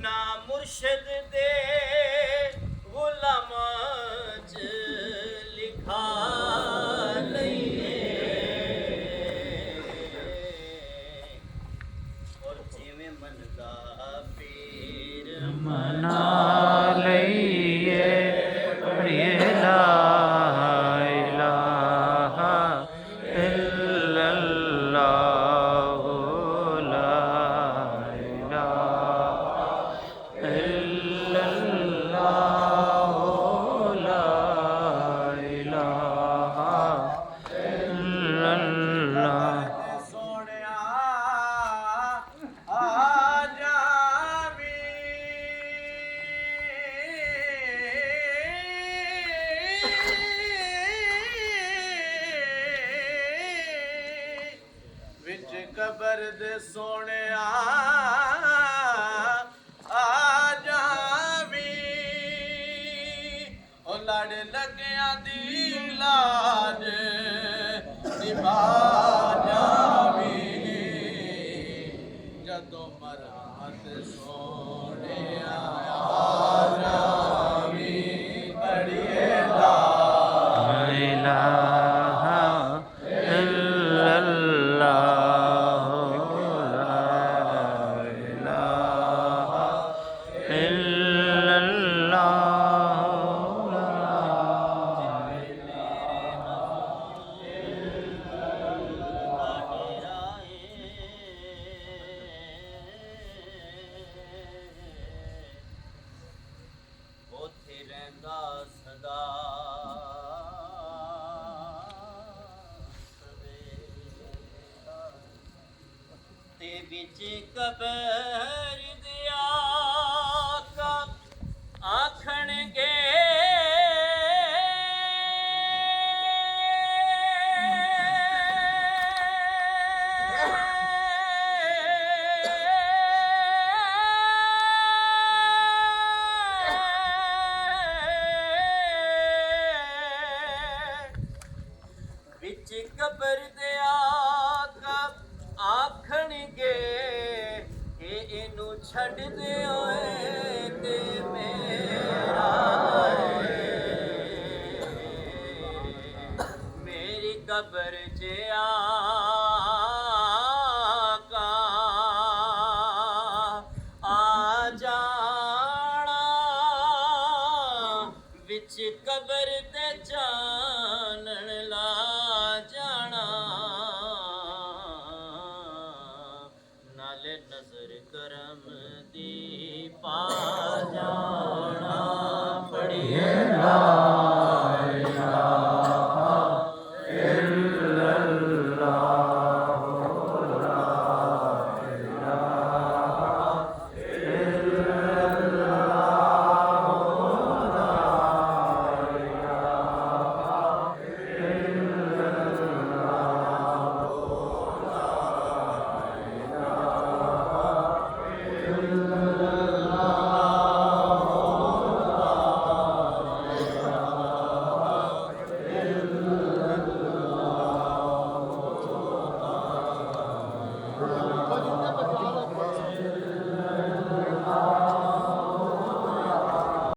ना मुर्शद दे गुलाम च लिखा नहीं और जिवें मनदा पीर मना लइए पढ़िए ला इलाहा इल्लल्लाह ला इलाहा इल्लल्लाह ला इलाहा इल्लल्लाह सोनिया आ जावी विच कबर दे सोनिया आ जावी ओ लड़ लगिया दी लाज निभा जावी जदों मरात सोने आ जावी पढ़िए ला इलाहा इल्लल्लाह ला इलाहा इल्लल्लाह ओथे रहंदा सदा ते बिच कबर दिया का आखणगे बिच कबर दिया का आखणगे कि इनू छड़ दे ओए ते मेरा मेरी कबर च आका आ जाना विच कबर ते जानन ला जाना नाले नजर करम दी पा जाना पढ़िए ला